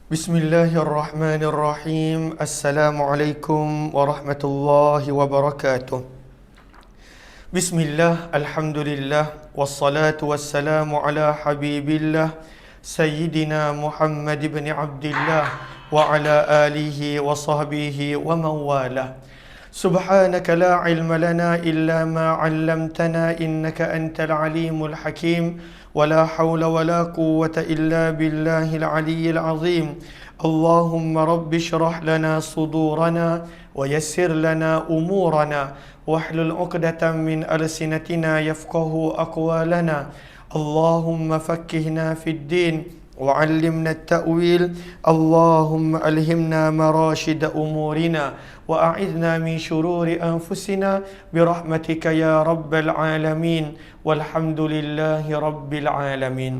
Bismillahirrahmanirrahim. Assalamualaikum warahmatullahi wabarakatuh. Bismillah, alhamdulillah, wassalatu wassalamu ala habibillah Sayyidina Muhammad ibn Abdillah wa ala alihi wa sahbihi wa mawalah. Subhanaka la ilma lana illa ma 'allamtana innaka antal alimul hakim. ولا حول ولا قوة إلا بالله العلي العظيم. اللهم رب اشرح لنا صدورنا ويسر لنا أمورنا واحلل عقدة من ألسنتنا يفقه أقوالنا. اللهم فكهنا في الدين وعلمنا التأويل. اللهم ألهمنا مراشد أمورنا وأعذنا من شرور أنفسنا برحمتك يا رب العالمين والحمد لله رب العالمين.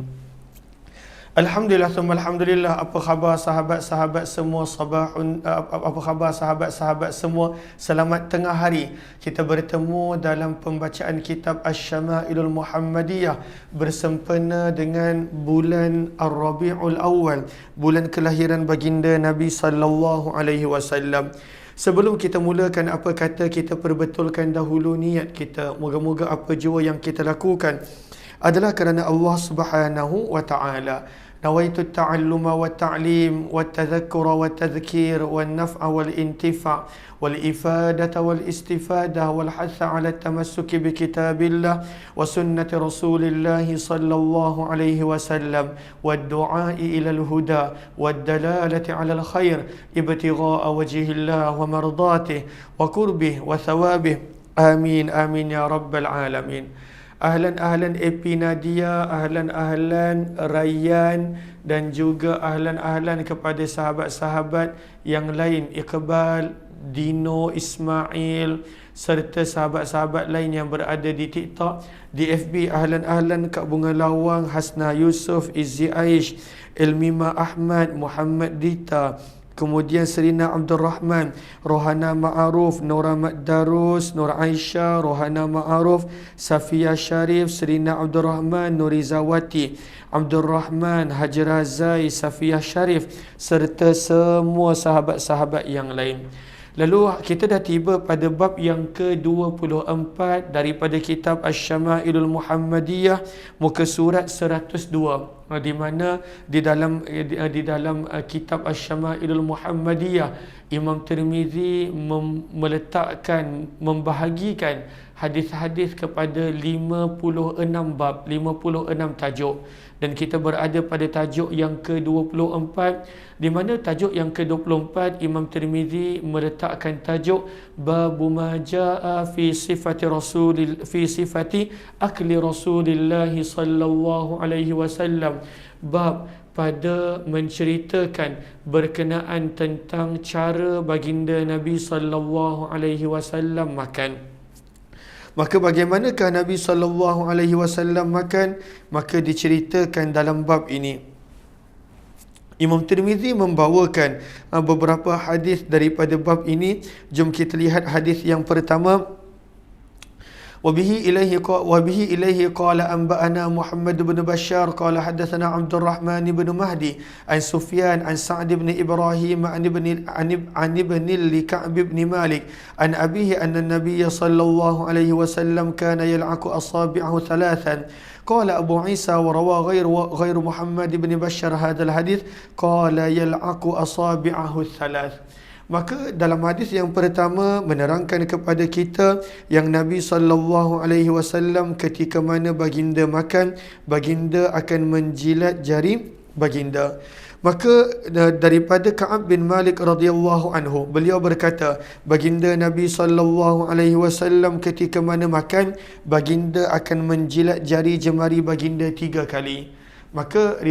Alhamdulillah, alhamdulillah. Apa khabar sahabat-sahabat semua? Apa khabar sahabat-sahabat semua? Selamat tengah hari. Kita bertemu dalam pembacaan kitab Asy-Syama'ilul Muhammadiyah bersempena dengan bulan Ar-Rabiul Awal, bulan kelahiran baginda Nabi sallallahu alaihi wasallam. Sebelum kita mulakan apa kata, kita perbetulkan dahulu niat kita. Moga-moga apa jua yang kita lakukan adalah kerana Allah Subhanahu wa taala. Nawaitu at-ta'alluma wa at-ta'lim wa at-tadhakkura wa at-tadhkir wa an-naf'a wal intifa' wal ifadata wal istifadah wal hatha 'ala at-tamassuki bi kitabillah wa sunnati Rasulillah sallallahu alaihi wasallam wa ad-du'a'i ila al-huda wa ad-dalalati 'ala al-khair ibtigha'a wajhillah wa mardatihi wa qurbih wa thawabih. Amin amin ya rabbal alamin. Ahlan AP Nadia, ahlan Rayyan dan juga ahlan kepada sahabat-sahabat yang lain, Iqbal, Dino, Ismail serta sahabat-sahabat lain yang berada di TikTok, di FB. Ahlan Kak Bunga Lawang, Hasna Yusuf, Izzi Aish, Elmima Ahmad, Muhammad Dita, kemudian Serina Abdul Rahman, Rohana Ma'aruf, Nora Makdarus, Nur Aisyah, Rohana Ma'aruf, Safia Sharif, Serina Abdul Rahman, Nurizawati, Abdul Rahman, Haji Razai, Safia Sharif serta semua sahabat-sahabat yang lain. Lalu kita dah tiba pada bab yang ke-24 daripada kitab Asy-Syama'ilul Muhammadiyah, muka surat 102, di mana di dalam kitab Asy-Syama'ilul Muhammadiyah, Imam Tirmizi membahagikan hadis-hadis kepada 56 bab, 56 tajuk. Dan kita berada pada tajuk yang ke-24, di mana tajuk yang ke-24 Imam Tirmizi meletakkan tajuk Babu ma jaa fi sifati akli Rasulillah sallallahu alaihi wasallam. Bab pada menceritakan berkenaan tentang cara baginda Nabi sallallahu alaihi wasallam makan. Maka bagaimanakah Nabi sallallahu alaihi wasallam makan? Maka diceritakan dalam bab ini. Imam Tirmizi membawakan beberapa hadis daripada bab ini. Jom kita lihat hadis yang pertama. وبه إليه قال أنبأنا محمد بن بشار قال حدثنا عبد الرحمن بن مهدي عن سفيان عن سعد بن إبراهيم عن ابن لكعب بن مالك عن أبيه أن النبي صلى الله عليه وسلم كان يلعق أصابعه ثلاثا. قال أبو عيسى وروى غير محمد بن بشار هذا الحديث قال يلعق أصابعه الثلاث. Maka dalam hadis yang pertama menerangkan kepada kita yang Nabi SAW ketika mana baginda makan, baginda akan menjilat jari baginda. Maka daripada Ka'ab bin Malik radhiyallahu anhu, beliau berkata, baginda Nabi SAW ketika mana makan, baginda akan menjilat jari jemari baginda 3 kali. Maka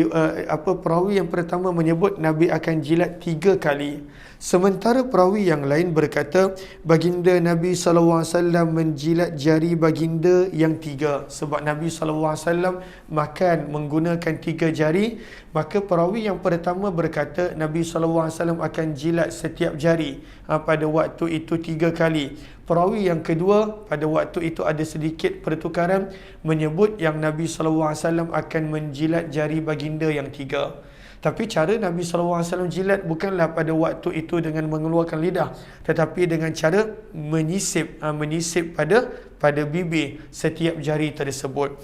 perawi yang pertama menyebut Nabi akan jilat 3 kali. Sementara perawi yang lain berkata baginda Nabi SAW menjilat jari baginda yang 3. Sebab Nabi SAW makan menggunakan 3 jari. Maka perawi yang pertama berkata Nabi SAW akan jilat setiap jari pada waktu itu 3 kali. Perawi yang kedua pada waktu itu ada sedikit pertukaran, menyebut yang Nabi SAW akan menjilat jari baginda yang 3. Tapi cara Nabi SAW jilat bukanlah pada waktu itu dengan mengeluarkan lidah, tetapi dengan cara menyisip pada bibir setiap jari tersebut.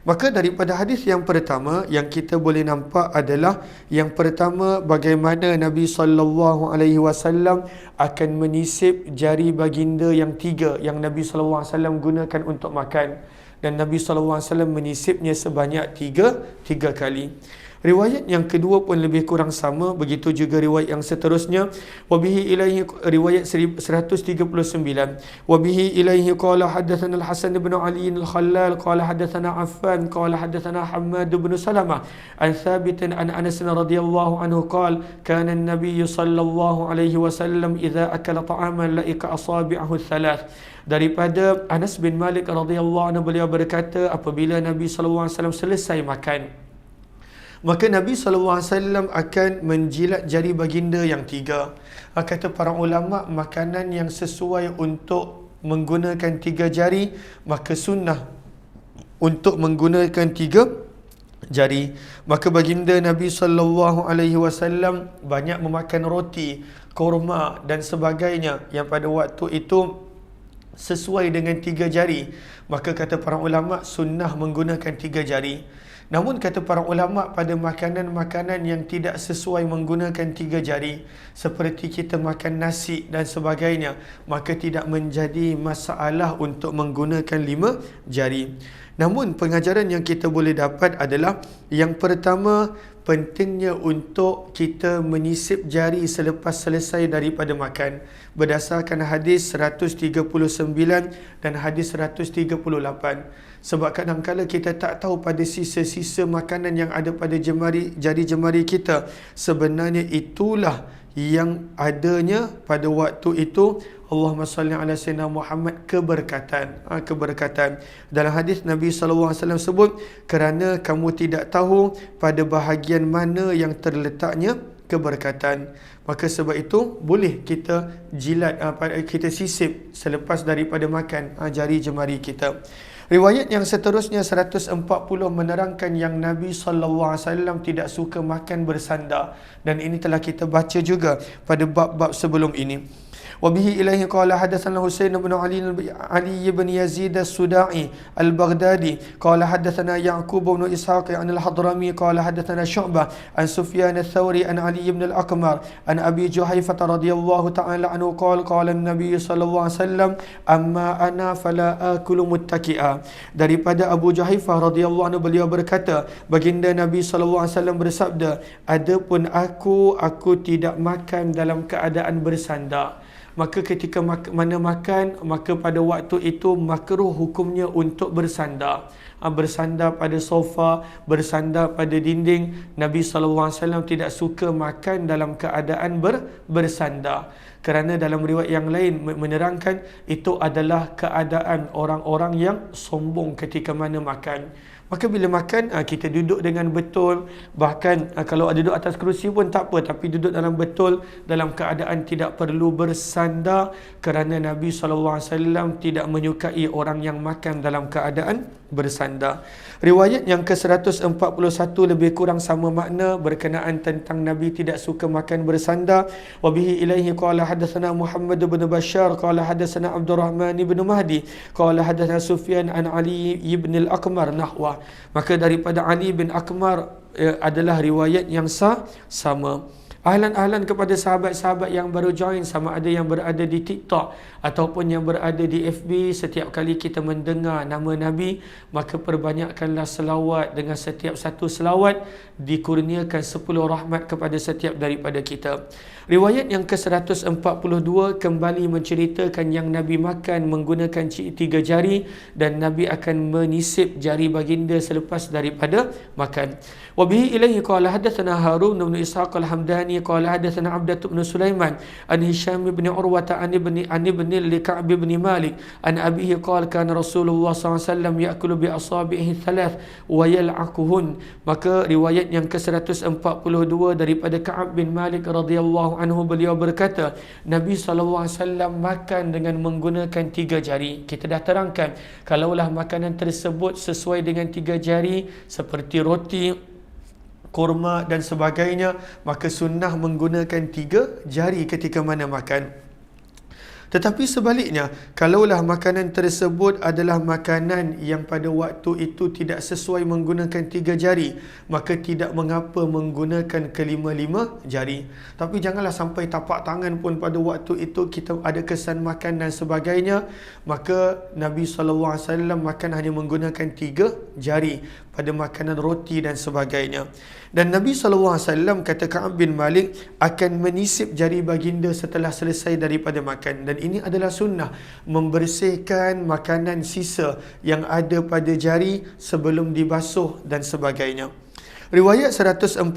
Maka daripada hadis yang pertama yang kita boleh nampak adalah yang pertama, bagaimana Nabi SAW akan menyisip jari baginda yang 3 yang Nabi SAW gunakan untuk makan, dan Nabi SAW menyisipnya sebanyak 3 kali. Riwayat yang kedua pun lebih kurang sama, begitu juga riwayat yang seterusnya. Wabihi ilaihi, riwayat 139. Wabihi ilaihi qala hadatsana Al-Hasan bin Ali Al-Khallal qala hadatsana Affan qala hadatsana Hammad bin Salamah an Thabit an Anas radhiyallahu anhu qala kana an-nabiy sallallahu alaihi wasallam idza akala ta'aman la'ika asabi'ahu thalath. Daripada Anas bin Malik radhiyallahu anhu, beliau berkata, apabila Nabi sallallahu alaihi wasallam selesai makan, maka Nabi SAW akan menjilat jari baginda yang 3. Kata para ulama, makanan yang sesuai untuk menggunakan 3 jari, maka sunnah untuk menggunakan 3 jari. Maka baginda Nabi SAW banyak memakan roti, kurma dan sebagainya yang pada waktu itu sesuai dengan 3 jari. Maka kata para ulama, sunnah menggunakan 3 jari. Namun kata para ulama, pada makanan-makanan yang tidak sesuai menggunakan 3 jari, seperti kita makan nasi dan sebagainya, maka tidak menjadi masalah untuk menggunakan 5 jari. Namun pengajaran yang kita boleh dapat adalah, yang pertama, pentingnya untuk kita menyisip jari selepas selesai daripada makan, berdasarkan hadis 139 dan hadis 138. Sebab kadang-kadang kita tak tahu pada sisa-sisa makanan yang ada pada jari jemari kita, sebenarnya itulah yang adanya pada waktu itu, Allahumma salli ala sayyidina Muhammad, keberkatan. Dalam hadis Nabi SAW sebut, kerana kamu tidak tahu pada bahagian mana yang terletaknya keberkatan. Maka sebab itu boleh kita jilat, kita sisip selepas daripada makan jari jemari kita. Riwayat yang seterusnya 140 menerangkan yang Nabi SAW tidak suka makan bersandar, dan ini telah kita baca juga pada bab-bab sebelum ini. Wabihi ilaihi qala hadatsana Husain bin Ali bin Yazid As-Suda'i Al-Baghdadi qala hadatsana Ya'qub bin Ishaq an Al-Hadrami qala hadatsana Syu'bah an Sufyan Ats-Tsauri an Ali bin Al-Aqmar an Abi Juhaifah radhiyallahu ta'ala anhu qala qala an-nabiy sallallahu alaihi wasallam amma ana fala akulu muttaki'a. Daripada Abu Juhaifah radhiyallahu anhu, beliau berkata, baginda Nabi sallallahu alaihi wasallam bersabda, adapun aku tidak makan dalam keadaan bersandar. Maka ketika mana makan, maka pada waktu itu makruh hukumnya untuk bersandar. Bersandar pada sofa, bersandar pada dinding. Nabi SAW tidak suka makan dalam keadaan bersandar. Kerana dalam riwayat yang lain menerangkan itu adalah keadaan orang-orang yang sombong ketika mana makan. Maka bila makan, kita duduk dengan betul. Bahkan kalau ada duduk atas kerusi pun tak apa, tapi duduk dalam betul, dalam keadaan tidak perlu bersandar, kerana Nabi SAW tidak menyukai orang yang makan dalam keadaan bersandar. Riwayat yang ke-141 lebih kurang sama makna, berkenaan tentang Nabi tidak suka makan bersandar. Wabihi ilaihi qala hadatsana Muhammad bin Bashar qala hadatsana Abdurrahman bin Mahdi qala hadatsana Sufyan an Ali ibn Al-Aqmar nahwa. Maka daripada Ali bin Aqmar adalah riwayat yang sama. Ahlan-ahlan kepada sahabat-sahabat yang baru join, sama ada yang berada di TikTok ataupun yang berada di FB, setiap kali kita mendengar nama Nabi, maka perbanyakkanlah selawat. Dengan setiap satu selawat dikurniakan 10 rahmat kepada setiap daripada kita. Riwayat yang ke-142 kembali menceritakan yang Nabi makan menggunakan 3 jari, dan Nabi akan menyisip jari baginda selepas daripada makan. Wabihi ilaihi qala hadatsana Harun bin Ishaq Al-Hamdani qala hadatsana Abdah bin Sulaiman an Hisham bin Urwah an ibn Ka'b bin Malik an abihi qala kana Rasulullah SAW ya'kulu bi asabihi thalath wa yal'aquhun. Maka riwayat yang ke-142 daripada Ka'b bin Malik radhiyallahu anhu, beliau berkata, Nabi SAW makan dengan menggunakan 3 jari. Kita dah terangkan, kalaulah makanan tersebut sesuai dengan 3 jari, seperti roti, kurma dan sebagainya, maka sunnah menggunakan 3 jari ketika mana makan. Tetapi sebaliknya, kalaulah makanan tersebut adalah makanan yang pada waktu itu tidak sesuai menggunakan 3 jari, maka tidak mengapa menggunakan kelima-lima jari. Tapi janganlah sampai tapak tangan pun pada waktu itu kita ada kesan makan dan sebagainya. Maka Nabi SAW makan hanya menggunakan 3 jari pada makanan roti dan sebagainya. Dan Nabi SAW kata Ka'ab bin Malik akan menisip jari baginda setelah selesai daripada makan. Dan ini adalah sunnah, membersihkan makanan sisa yang ada pada jari sebelum dibasuh dan sebagainya. Riwayat 143,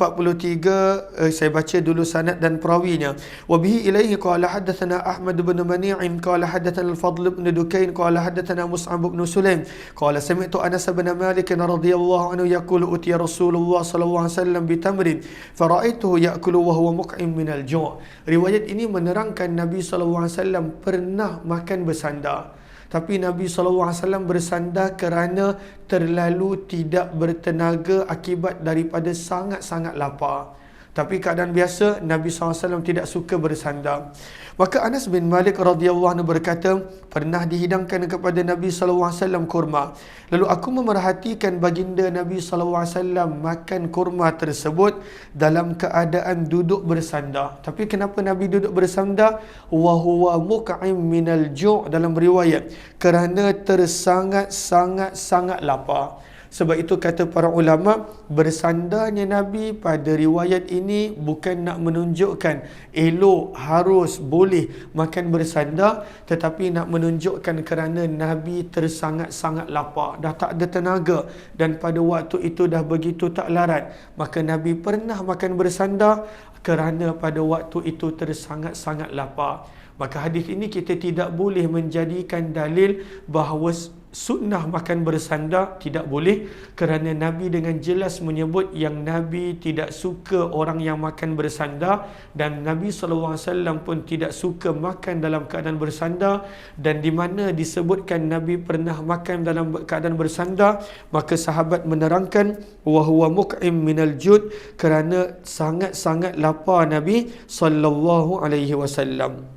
saya baca dulu sanad dan perawinya. Wa bihi ilaihi qala hadatsana Ahmad bin Mani'in qala hadatsana Al-Fadl bin Dukain qala hadatsana Mus'ab bin Sulaim qala sami'tu Anas bin Malik radhiyallahu anhu yaqulu utiya Rasulullah sallallahu alaihi wasallam bitamrin fara'aituhu ya'kulu wa huwa muq'im min al-ju'. Riwayat ini menerangkan Nabi sallallahu alaihi wasallam pernah makan bersandar. Tapi Nabi SAW bersandar kerana terlalu tidak bertenaga akibat daripada sangat-sangat lapar. Tapi keadaan biasa, Nabi SAW tidak suka bersandar. Maka Anas bin Malik radhiyallahu anhu berkata, pernah dihidangkan kepada Nabi SAW kurma. Lalu aku memerhatikan baginda Nabi SAW makan kurma tersebut dalam keadaan duduk bersandar. Tapi kenapa Nabi duduk bersandar? Wa huwa muq'im minal ju' dalam riwayat. Kerana tersangat-sangat lapar. Sebab itu kata para ulama, bersandarnya Nabi pada riwayat ini bukan nak menunjukkan elok, harus, boleh makan bersandar, tetapi nak menunjukkan kerana Nabi tersangat-sangat lapar, dah tak ada tenaga, dan pada waktu itu dah begitu tak larat, maka Nabi pernah makan bersandar kerana pada waktu itu tersangat-sangat lapar. Maka hadis ini kita tidak boleh menjadikan dalil bahawa sunnah makan bersandar, tidak boleh, kerana Nabi dengan jelas menyebut yang Nabi tidak suka orang yang makan bersandar, dan Nabi SAW pun tidak suka makan dalam keadaan bersandar. Dan di mana disebutkan Nabi pernah makan dalam keadaan bersandar, maka sahabat menerangkan wa huwa muq'im minal jud, kerana sangat-sangat lapar Nabi SAW.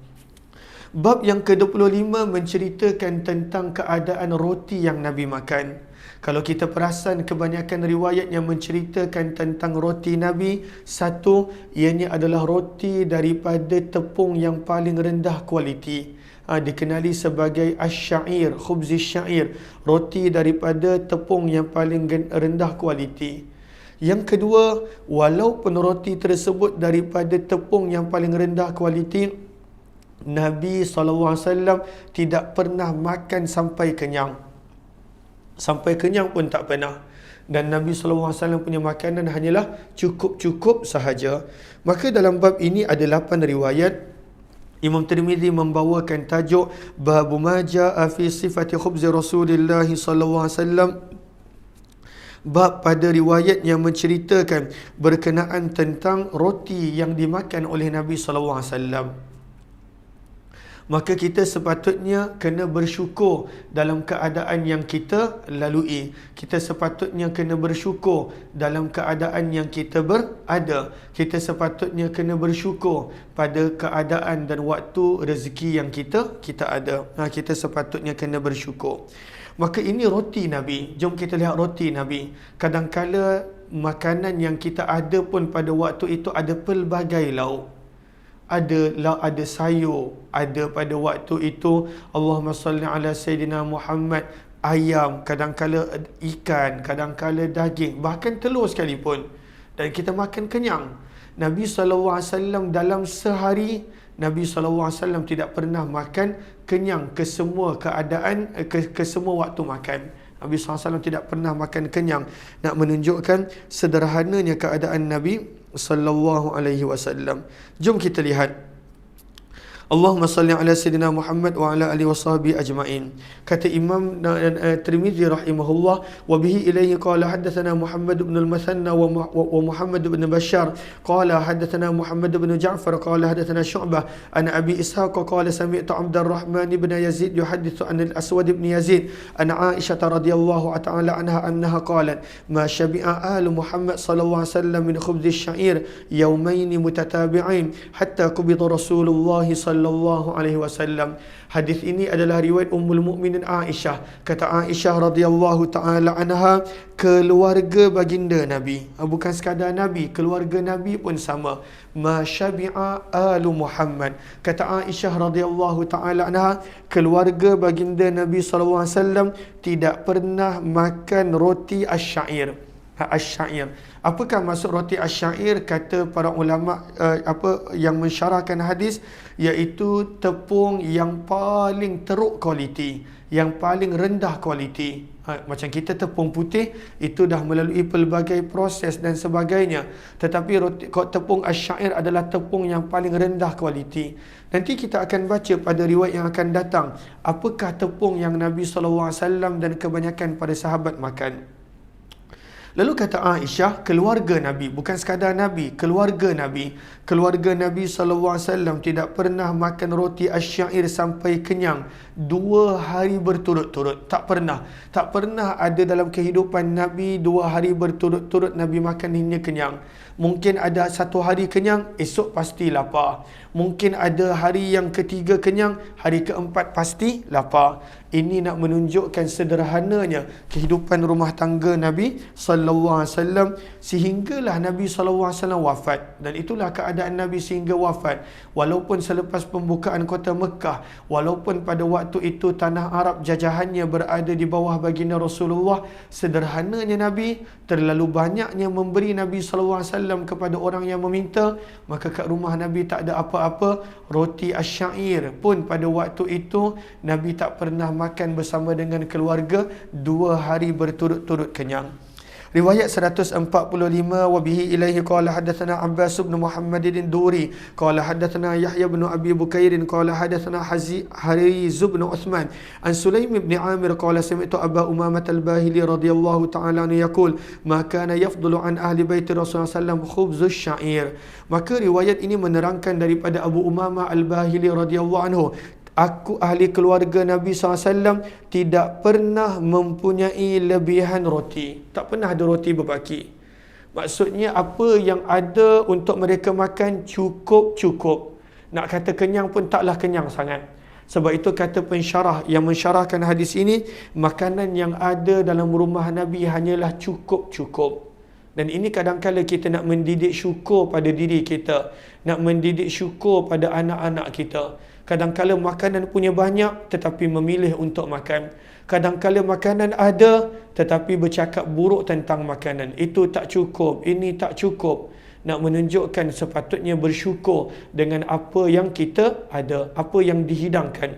Bab yang ke-25 menceritakan tentang keadaan roti yang Nabi makan. Kalau kita perasan, kebanyakan riwayat yang menceritakan tentang roti Nabi, satu, ianya adalah roti daripada tepung yang paling rendah kualiti. Dikenali sebagai asy-sya'ir, khubz asy-sya'ir, roti daripada tepung yang paling rendah kualiti. Yang kedua, walaupun roti tersebut daripada tepung yang paling rendah kualiti, Nabi SAW tidak pernah makan sampai kenyang. Sampai kenyang pun tak pernah. Dan Nabi SAW punya makanan hanyalah cukup-cukup sahaja. Maka dalam bab ini ada 8 riwayat. Imam Tirmizi membawakan tajuk Babu ma ja'a fi sifati khubzi Rasulullah SAW. Bab pada riwayat yang menceritakan berkenaan tentang roti yang dimakan oleh Nabi SAW. Maka kita sepatutnya kena bersyukur dalam keadaan yang kita lalui. Kita sepatutnya kena bersyukur dalam keadaan yang kita berada. Kita sepatutnya kena bersyukur pada keadaan dan waktu rezeki yang kita ada. Kita sepatutnya kena bersyukur. Maka ini roti Nabi. Jom kita lihat roti Nabi. Kadang-kala makanan yang kita ada pun pada waktu itu ada pelbagai lauk. Ada sayur, ada pada waktu itu Allahumma salli ala Sayyidina Muhammad, ayam, kadang-kala ikan, kadang-kala daging, bahkan telur sekalipun. Dan kita makan kenyang. Nabi SAW dalam sehari, Nabi SAW tidak pernah makan kenyang ke semua keadaan, ke semua waktu makan. Nabi SAW tidak pernah makan kenyang. Nak menunjukkan sederhananya keadaan Nabi SAW. Jom kita lihat Allahumma salli ala Sayyidina Muhammad wa ala alihi washabihi ajma'in. Kata Imam Tirmizi rahimahullah, wa bihi ilayhi qala haddathana Muhammad ibn al-Mathanna wa Muhammad ibn Bashar qala haddathana Muhammad ibn Ja'far qala haddathana Syu'bah an Abi Ishaq qala sami'tu Abdurrahman ibn Yazid yuhaddithu an al-Aswad ibn Yazid an Aisyah radhiyallahu ta'ala anha annaha qalat ma syabi'a al Muhammad sallallahu alaihi wasallam min khubz asy-sya'ir yawmayn mutatabi'ain hatta qubida Rasulullah sallallahu alaihi wasallam. Hadis ini adalah riwayat Ummul Mukminin Aisyah. Kata Aisyah radhiyallahu taala anha, keluarga baginda Nabi, bukan sekadar Nabi, keluarga Nabi pun sama. Ma syabi'a alu Muhammad. Kata Aisyah radhiyallahu taala anha, keluarga baginda Nabi sallallahu alaihi wasallam tidak pernah makan roti asy-syair. Asy-syair. Apakah maksud roti asy-syair? Kata para ulama yang mensyarahkan hadis, iaitu tepung yang paling teruk kualiti, yang paling rendah kualiti. Macam kita tepung putih itu dah melalui pelbagai proses dan sebagainya, tetapi tepung asy-syair adalah tepung yang paling rendah kualiti. Nanti kita akan baca pada riwayat yang akan datang apakah tepung yang Nabi SAW dan kebanyakan pada sahabat makan. Lalu kata Aisyah, keluarga Nabi, bukan sekadar Nabi, keluarga Nabi SAW tidak pernah makan roti asy-syair sampai kenyang 2 hari berturut-turut. Tak pernah ada dalam kehidupan Nabi 2 hari berturut-turut Nabi makan hingga kenyang. Mungkin ada 1 hari kenyang, esok pasti lapar. Mungkin ada hari yang ketiga kenyang, hari keempat pasti lapar. Ini nak menunjukkan sederhananya kehidupan rumah tangga Nabi sallallahu alaihi wasallam, sehinggalah Nabi sallallahu alaihi wasallam wafat. Dan itulah keadaan Nabi sehingga wafat. Walaupun selepas pembukaan kota Mekah, walaupun pada waktu itu tanah Arab jajahannya berada di bawah baginda Rasulullah, sederhananya Nabi, terlalu banyaknya memberi Nabi sallallahu alaihi wasallam kepada orang yang meminta, maka kat rumah Nabi tak ada apa-apa. Roti asy-syair pun pada waktu itu Nabi tak pernah makan bersama dengan keluarga 2 hari berturut-turut kenyang. Riwayat 145, wa bihi ilaihi qala hadatsana Abbas bin Muhammad ad-Duri qala hadatsana Yahya bin Abi Bukair qala hadatsana Hariz bin Uthman an Sulaim bin Amir qala sami'tu Aba Umamah al-Bahili radhiyallahu ta'ala anhu yaqul ma kana yafdulu an ahli bait Rasulullah sallallahu khubzus syair. Maka riwayat ini menerangkan daripada Abu Umamah al-Bahili radhiyallahu anhu, ahli keluarga Nabi SAW tidak pernah mempunyai lebihan roti. Tak pernah ada roti berbaki. Maksudnya apa yang ada untuk mereka makan cukup-cukup. Nak kata kenyang pun taklah kenyang sangat. Sebab itu kata pensyarah yang mensyarahkan hadis ini, makanan yang ada dalam rumah Nabi hanyalah cukup-cukup. Dan ini kadang-kala kita nak mendidik syukur pada diri kita, nak mendidik syukur pada anak-anak kita. Kadang-kala makanan punya banyak tetapi memilih untuk makan. Kadang-kala makanan ada tetapi bercakap buruk tentang makanan. Itu tak cukup, ini tak cukup. Nak menunjukkan sepatutnya bersyukur dengan apa yang kita ada, apa yang dihidangkan.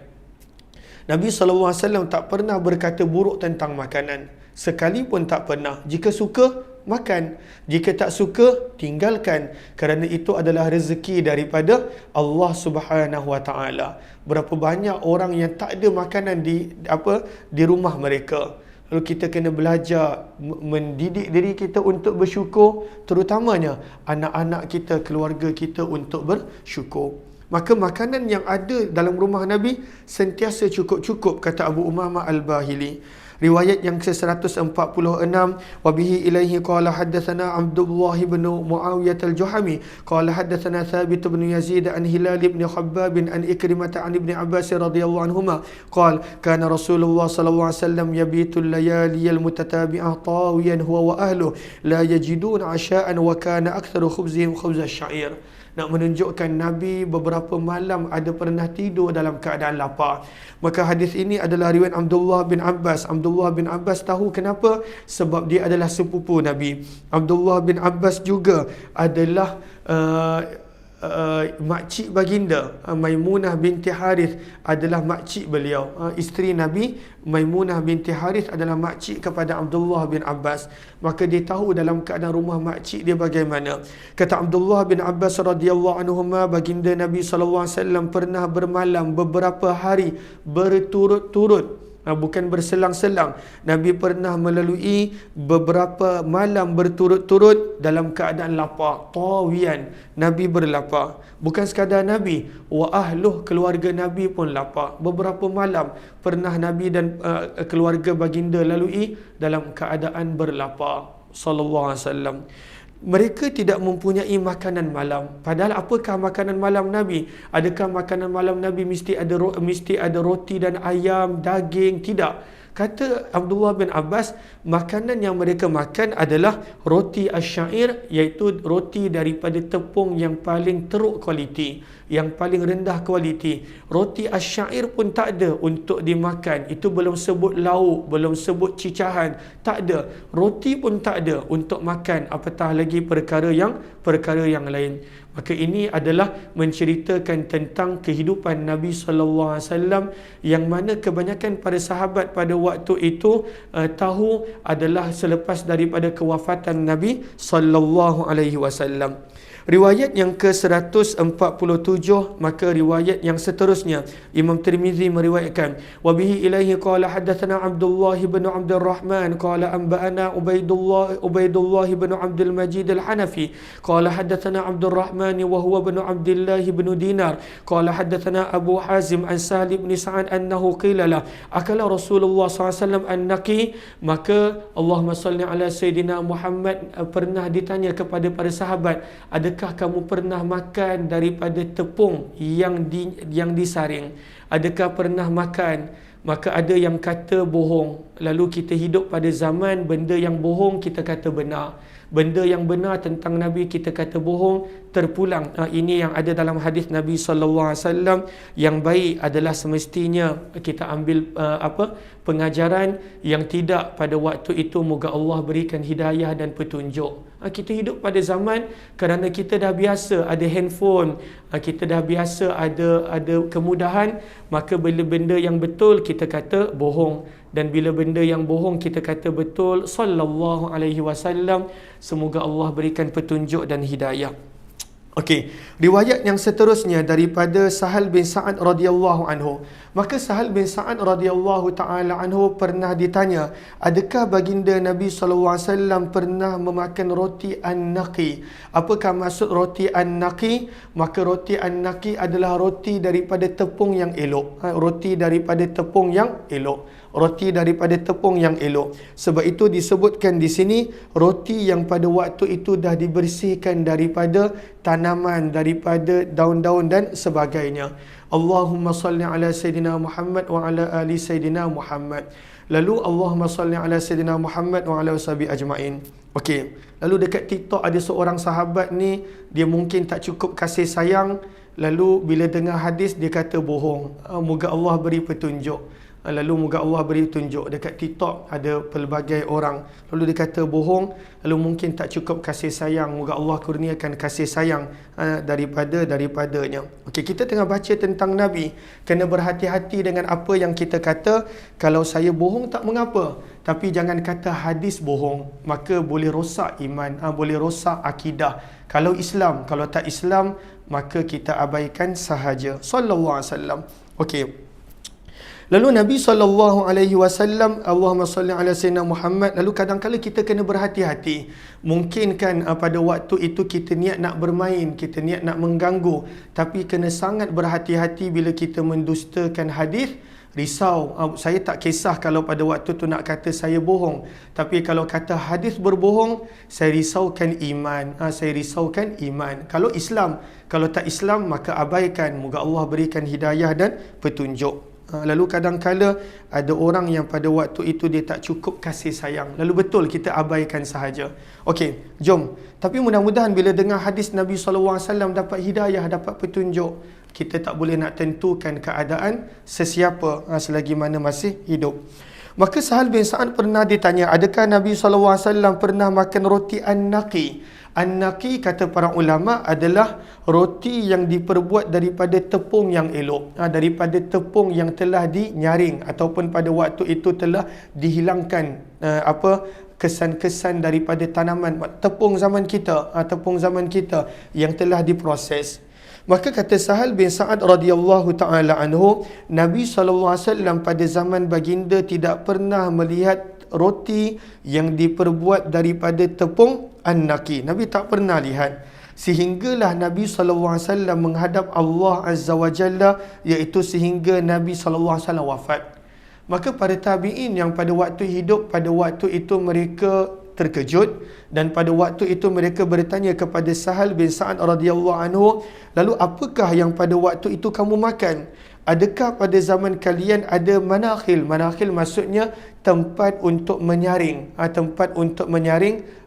Nabi SAW tak pernah berkata buruk tentang makanan. Sekalipun tak pernah. Jika suka, makan. Jika tak suka, tinggalkan. Kerana itu adalah rezeki daripada Allah Subhanahu Wa Taala. Berapa banyak orang yang tak ada makanan di rumah mereka. Lalu kita kena belajar mendidik diri kita untuk bersyukur, terutamanya anak-anak kita, keluarga kita untuk bersyukur. Maka makanan yang ada dalam rumah Nabi sentiasa cukup-cukup, kata Abu Umamah al-Bahili. Riwayat yang ke-146, wa bihi ilaihi qala haddatsana Abdullah bin Muawiyah al-Juhami qala haddatsana Thabit bin Yazid an Hilal bin Khabbab an Ikrimah an Ibn Abbas radhiyallahu anhuma qala kana Rasulullah sallallahu alaihi wasallam yabitu al-layali al-mutatabi'ah tawiyan huwa wa ahluhu la yajidun 'asha'an wa kana aktharu khubzihim khubz asy-syair. Nak menunjukkan Nabi beberapa malam ada pernah tidur dalam keadaan lapar. Maka hadis ini adalah riwayat Abdullah bin Abbas. Abdullah bin Abbas tahu kenapa? Sebab dia adalah sepupu Nabi. Abdullah bin Abbas juga adalah makcik baginda Maimunah binti Harith adalah makcik beliau. Isteri Nabi Maimunah binti Harith adalah makcik kepada Abdullah bin Abbas. Maka dia tahu dalam keadaan rumah makcik dia bagaimana. Kata Abdullah bin Abbas radhiyallahu anhuma, baginda Nabi SAW pernah bermalam beberapa hari berturut-turut, bukan berselang-selang. Nabi pernah melalui beberapa malam berturut-turut dalam keadaan lapar. Tawian, Nabi berlapar. Bukan sekadar Nabi, wa ahluh, keluarga Nabi pun lapar. Beberapa malam pernah Nabi dan keluarga baginda lalui dalam keadaan berlapar sallallahu alaihi wasallam. Mereka tidak mempunyai makanan malam. Padahal apakah makanan malam Nabi? Adakah makanan malam Nabi mesti ada roti dan ayam, daging? Tidak. Kata Abdullah bin Abbas, makanan yang mereka makan adalah roti asyair, iaitu roti daripada tepung yang paling teruk kualiti, yang paling rendah kualiti. Roti asyair pun tak ada untuk dimakan. Itu belum sebut lauk, belum sebut cicahan, tak ada. Roti pun tak ada untuk makan, apatah lagi perkara yang lain. Maka ini adalah menceritakan tentang kehidupan Nabi sallallahu alaihi wasallam, yang mana kebanyakan para sahabat pada waktu itu tahu adalah selepas daripada kewafatan Nabi sallallahu alaihi wasallam. Riwayat yang ke-147, maka riwayat yang seterusnya Imam Tirmizi meriwayatkan, wa bihi ilaihi qala hadatsana Abdullah bin Abdul Rahman qala anba'ana Ubaidullah bin Abdul Majid Al-Hanafi qala hadatsana Abdul Rahman wa huwa bin Abdullah bin Dinar qala hadatsana Abu Hazim an Sahal bin Sa'ad annahu qila lah akala Rasulullah SAW an-naqi. Maka Allahumma salli ala Sayyidina Muhammad, pernah ditanya kepada para sahabat, adakah kamu pernah makan daripada tepung yang disaring? Adakah pernah makan? Maka ada yang kata bohong. Lalu kita hidup pada zaman benda yang bohong kita kata benar, benda yang benar tentang Nabi kita kata bohong, terpulang. Ini yang ada dalam hadis Nabi SAW. Yang baik adalah semestinya kita ambil pengajaran, yang tidak pada waktu itu moga Allah berikan hidayah dan petunjuk. Kita hidup pada zaman kerana kita dah biasa ada handphone, kita dah biasa ada kemudahan, maka bila benda yang betul kita kata bohong, dan bila benda yang bohong kita kata betul. Sallallahu alaihi wasallam, semoga Allah berikan petunjuk dan hidayah. Okey, riwayat yang seterusnya daripada Sahal bin Sa'ad radhiyallahu anhu. Maka Sahal bin Sa'ad radhiyallahu taala anhu pernah ditanya, adakah baginda Nabi sallallahu alaihi wasallam pernah memakan roti an-naqi? Apakah maksud roti an-naqi? Maka roti an-naqi adalah roti daripada tepung yang elok. Roti daripada tepung yang elok. Roti daripada tepung yang elok. Sebab itu disebutkan di sini roti yang pada waktu itu dah dibersihkan daripada tanaman, daripada daun-daun dan sebagainya. Allahumma salli ala Sayyidina Muhammad wa ala ali Sayyidina Muhammad. Lalu Allahumma salli ala Sayyidina Muhammad wa ala washabi ajma'in. Okey, lalu dekat TikTok ada seorang sahabat ni, dia mungkin tak cukup kasih sayang, lalu bila dengar hadis dia kata bohong. Moga Allah beri petunjuk. Lalu moga Allah beri tunjuk. Dekat TikTok ada pelbagai orang, lalu dia kata bohong, lalu mungkin tak cukup kasih sayang. Moga Allah kurniakan kasih sayang daripadanya. Okey, kita tengah baca tentang Nabi, kena berhati-hati dengan apa yang kita kata. Kalau saya bohong tak mengapa, tapi jangan kata hadis bohong, maka boleh rosak iman, boleh rosak akidah. Kalau Islam, kalau tak Islam, maka kita abaikan sahaja. Sallallahu alaihi wasallam. Okey, lalu Nabi SAW, Allahumma salli ala Sayyidina Muhammad. Lalu kadang-kadang kita kena berhati-hati. Mungkin kan pada waktu itu kita niat nak bermain, kita niat nak mengganggu, tapi kena sangat berhati-hati bila kita mendustakan hadis. Risau. Saya tak kisah kalau pada waktu tu nak kata saya bohong, tapi kalau kata hadis berbohong, saya risaukan iman. Saya risaukan iman. Kalau Islam, kalau tak Islam, maka abaikan. Moga Allah berikan hidayah dan petunjuk. Lalu kadang-kala ada orang yang pada waktu itu dia tak cukup kasih sayang, lalu betul kita abaikan sahaja. Okey, jom. Tapi mudah-mudahan bila dengar hadis Nabi SAW dapat hidayah, dapat petunjuk. Kita tak boleh nak tentukan keadaan sesiapa selagi mana masih hidup. Maka Sahal bin Sa'ad pernah ditanya, adakah Nabi SAW pernah makan roti an-naqi? An-naqi, kata para ulama, adalah roti yang diperbuat daripada tepung yang elok, daripada tepung yang telah dinyaring ataupun pada waktu itu telah dihilangkan kesan-kesan daripada tanaman tepung zaman kita yang telah diproses. Maka kata Sahal bin Sa'ad radhiyallahu taala anhu, Nabi SAW pada zaman baginda tidak pernah melihat roti yang diperbuat daripada tepung an-naqi. Nabi tak pernah lihat. Sehinggalah Nabi SAW menghadap Allah Azza wa Jalla, iaitu sehingga Nabi SAW wafat. Maka para tabi'in yang pada waktu hidup, pada waktu itu mereka terkejut, dan pada waktu itu mereka bertanya kepada Sahal bin Sa'ad radhiyallahu anhu, lalu apakah yang pada waktu itu kamu makan? Adakah pada zaman kalian ada manakhil? Manakhil maksudnya tempat untuk menyaring,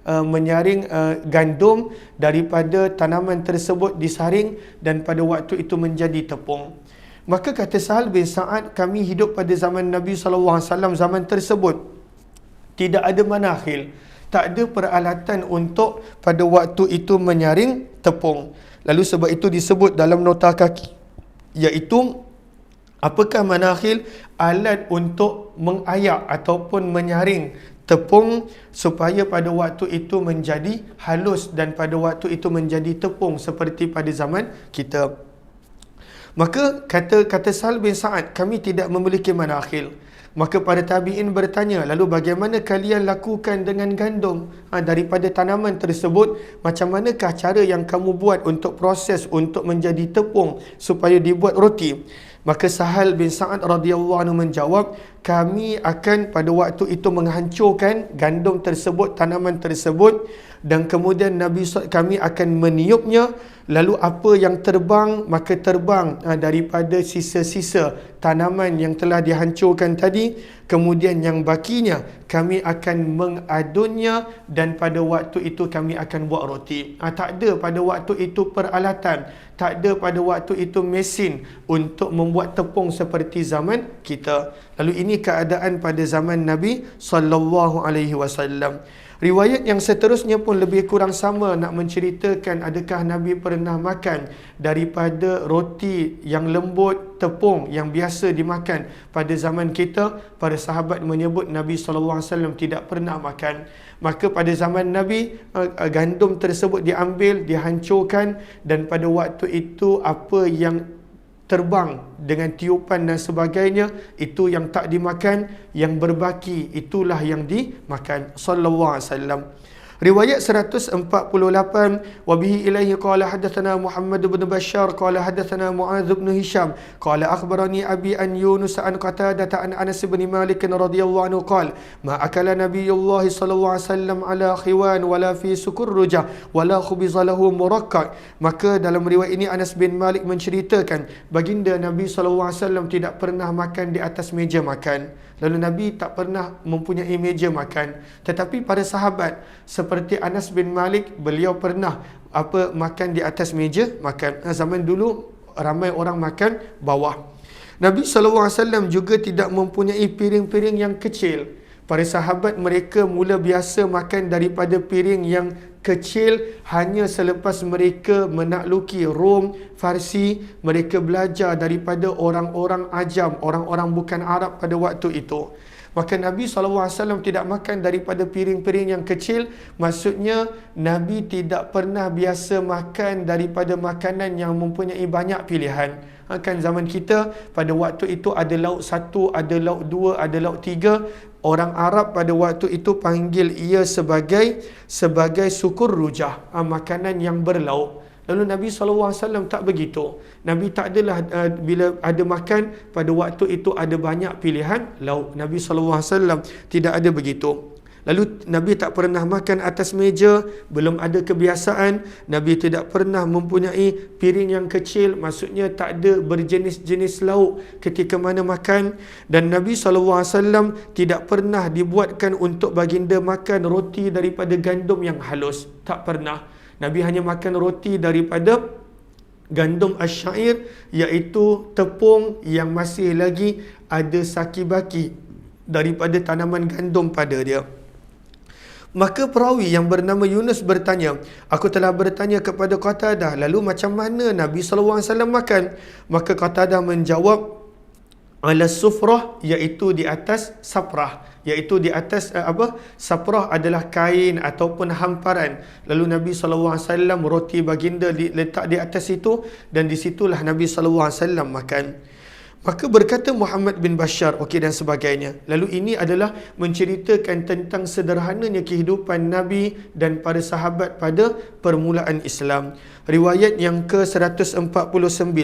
menyaring gandum daripada tanaman tersebut disaring dan pada waktu itu menjadi tepung. Maka kata Sahal bin Sa'ad, kami hidup pada zaman Nabi SAW, zaman tersebut tidak ada manakhil, tak ada peralatan untuk pada waktu itu menyaring tepung. Lalu sebab itu disebut dalam nota kaki, iaitu apakah manakhil? Alat untuk mengayak ataupun menyaring tepung supaya pada waktu itu menjadi halus dan pada waktu itu menjadi tepung seperti pada zaman kita. Maka kata Sahal bin Sa'ad, kami tidak memiliki manakhil. Maka para tabi'in bertanya, lalu bagaimana kalian lakukan dengan gandum daripada tanaman tersebut? Macam manakah cara yang kamu buat untuk proses untuk menjadi tepung supaya dibuat roti? Maka Sahal bin Sa'ad radhiyallahu anhu menjawab, kami akan pada waktu itu menghancurkan gandum tersebut, tanaman tersebut, dan kemudian kami akan meniupnya, lalu apa yang terbang, maka terbang daripada sisa-sisa tanaman yang telah dihancurkan tadi. Kemudian yang bakinya kami akan mengadunnya dan pada waktu itu kami akan buat roti. Tak ada pada waktu itu peralatan, tak ada pada waktu itu mesin untuk membuat tepung seperti zaman kita. Lalu ini keadaan pada zaman Nabi SAW. Riwayat yang seterusnya pun lebih kurang sama, nak menceritakan adakah Nabi pernah makan daripada roti yang lembut, tepung yang biasa dimakan pada zaman kita. Para sahabat menyebut Nabi SAW tidak pernah makan. Maka pada zaman Nabi, gandum tersebut diambil, dihancurkan, dan pada waktu itu apa yang terbang dengan tiupan dan sebagainya, itu yang tak dimakan. Yang berbaki itulah yang dimakan. Sallallahu alaihi wasallam. Riwayat 148, wa bihi ilaihi qala hadatsana Muhammad bin Bashar qala hadatsana Muadz bin Hisham qala akhbarani abi an Yunus an Qatadah an Anas bin Malik radhiyallahu anhu qala ma akala Nabiyullah sallallahu alaihi wasallam ala khiwan wala fi sukurruja wala khubiza lahu murakkak. Maka dalam riwayat ini Anas bin Malik menceritakan baginda Nabi sallallahu alaihi wasallam tidak pernah makan di atas meja makan. Lalu Nabi tak pernah mempunyai meja makan. Tetapi para sahabat seperti Anas bin Malik, beliau pernah makan di atas meja makan. Zaman dulu ramai orang makan bawah. Nabi SAW juga tidak mempunyai piring-piring yang kecil. Para sahabat mereka mula biasa makan daripada piring yang kecil hanya selepas mereka menakluki Rom, Farsi. Mereka belajar daripada orang-orang ajam, orang-orang bukan Arab pada waktu itu. Maka Nabi SAW tidak makan daripada piring-piring yang kecil. Maksudnya Nabi tidak pernah biasa makan daripada makanan yang mempunyai banyak pilihan. Kan zaman kita pada waktu itu ada lauk satu, ada lauk dua, ada lauk tiga. Orang Arab pada waktu itu panggil ia sebagai sukur rujah, makanan yang berlauk. Lalu Nabi SAW tak begitu. Nabi tak adalah bila ada makan pada waktu itu ada banyak pilihan lauk. Nabi SAW tidak ada begitu. Lalu Nabi tak pernah makan atas meja, belum ada kebiasaan. Nabi tidak pernah mempunyai piring yang kecil, maksudnya tak ada berjenis-jenis lauk ketika mana makan. Dan Nabi SAW tidak pernah dibuatkan untuk baginda makan roti daripada gandum yang halus. Tak pernah. Nabi hanya makan roti daripada gandum asyair, iaitu tepung yang masih lagi ada saki baki daripada tanaman gandum pada dia. Maka perawi yang bernama Yunus bertanya, aku telah bertanya kepada Qatadah, lalu macam mana Nabi SAW makan? Maka Qatadah menjawab, ala sufrah, iaitu di atas saprah, iaitu di atas saprah adalah kain ataupun hamparan. Lalu Nabi SAW roti baginda letak di atas itu, dan disitulah Nabi SAW makan. Maka berkata Muhammad bin Bashar, dan sebagainya. Lalu ini adalah menceritakan tentang sederhananya kehidupan Nabi dan para sahabat pada permulaan Islam. Riwayat yang ke-149.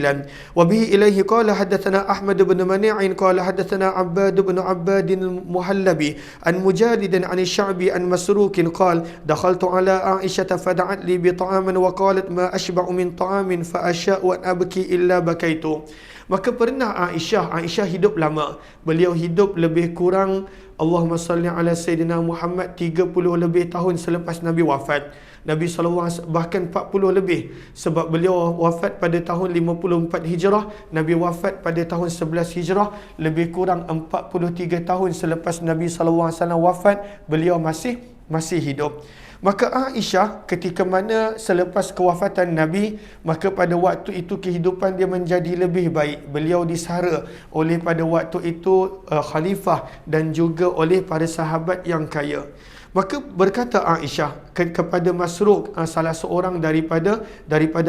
Wa bihi ilaihi qala haddatsana Ahmad bin Mani'in qala haddatsana Abbad bin Abbad al-Muhallabi an Mujadid an Sya'bi an Masruq qala dakhaltu ala Aisyah fada'at li bi ta'amin wa qalat ma ashba'u min ta'amin fa asha'u an abki illa bakaitu. Maka pernah Aisyah hidup lama. Beliau hidup lebih kurang, Allahumma salli ala Sayyidina Muhammad, 30 lebih tahun selepas Nabi wafat. Nabi SAW bahkan 40 lebih, sebab beliau wafat pada tahun 54 Hijrah, Nabi wafat pada tahun 11 Hijrah. Lebih kurang 43 tahun selepas Nabi SAW wafat, beliau masih hidup. Maka Aisyah ketika mana selepas kewafatan Nabi, maka pada waktu itu kehidupan dia menjadi lebih baik. Beliau disara oleh pada waktu itu khalifah dan juga oleh para sahabat yang kaya. Maka berkata Aisyah kepada Masruq, salah seorang daripada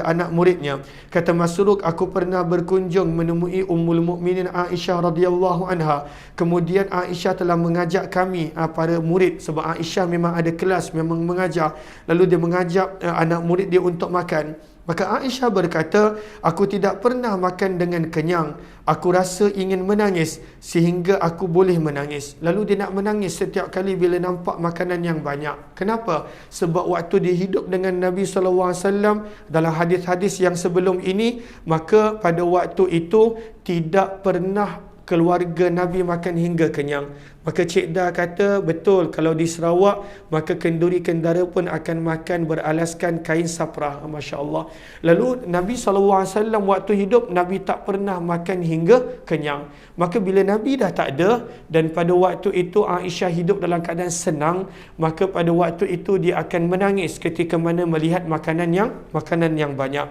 anak muridnya. Kata Masruq, aku pernah berkunjung menemui Ummul Mukminin Aisyah radhiyallahu anha. Kemudian Aisyah telah mengajak kami, para murid, sebab Aisyah memang ada kelas, memang mengajar. Lalu dia mengajak anak murid dia untuk makan. Maka Aisyah berkata, aku tidak pernah makan dengan kenyang. Aku rasa ingin menangis sehingga aku boleh menangis. Lalu dia nak menangis setiap kali bila nampak makanan yang banyak. Kenapa? Sebab waktu dia hidup dengan Nabi SAW, dalam hadis-hadis yang sebelum ini, maka pada waktu itu tidak pernah keluarga Nabi makan hingga kenyang. Maka Cik Da kata, betul, kalau di Sarawak, maka kenduri kendara pun akan makan beralaskan kain saprah. Masya Allah. Lalu Nabi SAW waktu hidup, Nabi tak pernah makan hingga kenyang. Maka bila Nabi dah tak ada, dan pada waktu itu Aisyah hidup dalam keadaan senang, maka pada waktu itu dia akan menangis ketika mana melihat makanan yang banyak.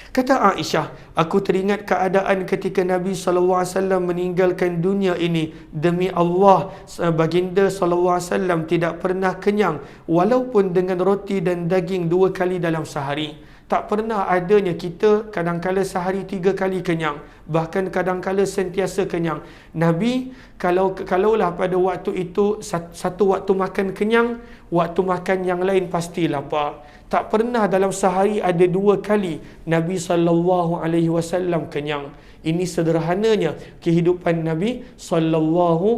Kata Aisyah, aku teringat keadaan ketika Nabi SAW meninggalkan dunia ini. Demi Allah, baginda SAW tidak pernah kenyang, walaupun dengan roti dan daging 2 kali dalam sehari. Tak pernah adanya kita kadang-kala sehari 3 kali kenyang, bahkan kadang-kala sentiasa kenyang. Nabi kalaulah pada waktu itu satu waktu makan kenyang, waktu makan yang lain pasti lapar. Tak pernah dalam sehari ada 2 kali Nabi SAW kenyang. Ini sederhananya kehidupan Nabi SAW.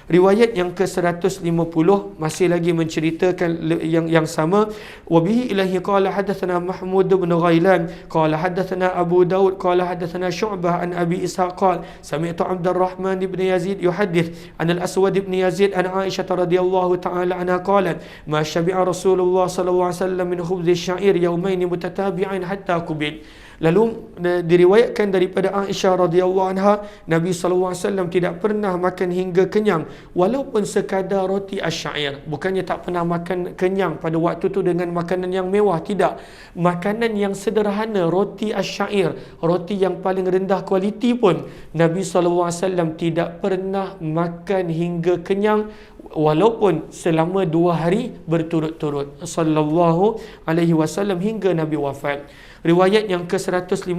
Riwayat yang ke-150 masih lagi menceritakan yang sama. Wabihi ilahi qala hadatsana Mahmud bin Ghailan qala hadatsana Abu Daud qala hadatsana Syu'bah an Abi Ishaq qala sami'tu Abdurrahman bin Yazid yuhaddits an al-Aswad bin Yazid an Aisyah radhiyallahu ta'ala anha qalat ma syabi'a Rasulullah sallallahu alaihi wasallam min khubz asy-sya'ir yawmayn mutatabi'ain hatta kubil. Lalu diriwayatkan daripada Aisyah radhiyallahu anha, Nabi SAW tidak pernah makan hingga kenyang walaupun sekadar roti asy-syair. Bukannya tak pernah makan kenyang pada waktu itu dengan makanan yang mewah, tidak. Makanan yang sederhana, roti asy-syair, roti yang paling rendah kualiti pun Nabi SAW tidak pernah makan hingga kenyang walaupun selama 2 hari berturut-turut sallallahu alaihi wasallam hingga Nabi wafat. Riwayat yang ke-151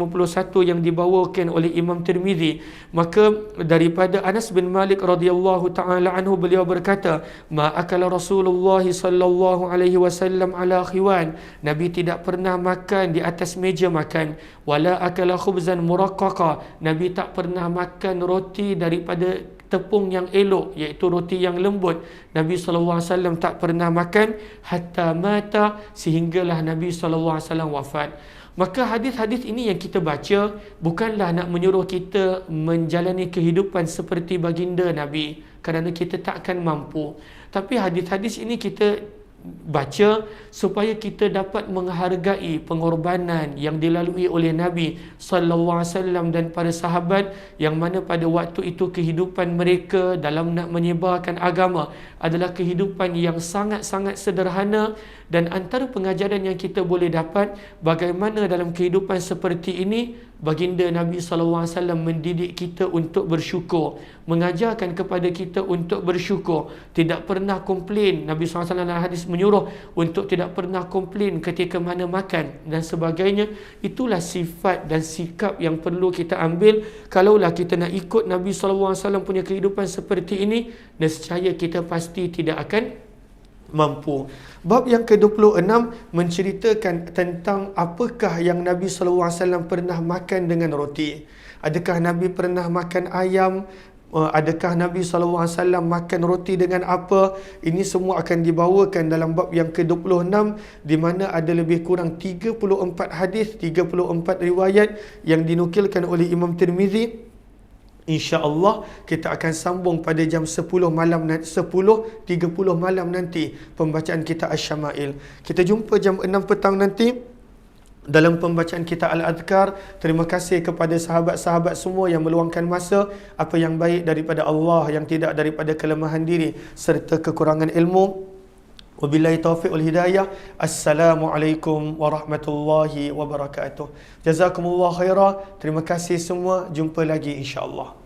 yang dibawakan oleh Imam Tirmizi, maka daripada Anas bin Malik radhiyallahu taala anhu, beliau berkata, ma akala Rasulullah sallallahu alaihi wasallam ala khiwan. Nabi tidak pernah makan di atas meja makan. Wala akala khubzan muraqqaqa. Nabi tak pernah makan roti daripada tepung yang elok, iaitu roti yang lembut. Nabi SAW tak pernah makan hatta mata, sehinggalah Nabi SAW wafat. Maka hadis-hadis ini yang kita baca bukanlah nak menyuruh kita menjalani kehidupan seperti baginda Nabi, kerana kita takkan mampu. Tapi hadis-hadis ini kita baca supaya kita dapat menghargai pengorbanan yang dilalui oleh Nabi sallallahu alaihi wasallam dan para sahabat, yang mana pada waktu itu kehidupan mereka dalam nak menyebarkan agama adalah kehidupan yang sangat-sangat sederhana. Dan antara pengajaran yang kita boleh dapat, bagaimana dalam kehidupan seperti ini baginda Nabi SAW mendidik kita untuk bersyukur, mengajarkan kepada kita untuk bersyukur, tidak pernah komplain. Nabi SAW dalam hadis menyuruh untuk tidak pernah komplain ketika mana makan dan sebagainya. Itulah sifat dan sikap yang perlu kita ambil kalaulah kita nak ikut Nabi SAW punya kehidupan seperti ini. Nescaya kita pasti tidak akan mampu. Bab yang ke-26 menceritakan tentang apakah yang Nabi SAW pernah makan dengan roti. Adakah Nabi pernah makan ayam? Adakah Nabi SAW makan roti dengan apa? Ini semua akan dibawakan dalam bab yang ke-26, di mana ada lebih kurang 34 hadis, 34 riwayat yang dinukilkan oleh Imam Tirmizi. InsyaAllah kita akan sambung pada jam 10 malam 10.30 malam nanti pembacaan kita Asy-Syama'il. Kita jumpa jam 6 petang nanti dalam pembacaan kita Al-Adhkar. Terima kasih kepada sahabat-sahabat semua yang meluangkan masa. Apa yang baik daripada Allah, yang tidak daripada kelemahan diri serta kekurangan ilmu. Wabillahi taufiq wal hidayah. Assalamualaikum warahmatullahi wabarakatuh. Jazakumullah khairah. Terima kasih semua. Jumpa lagi insya-Allah.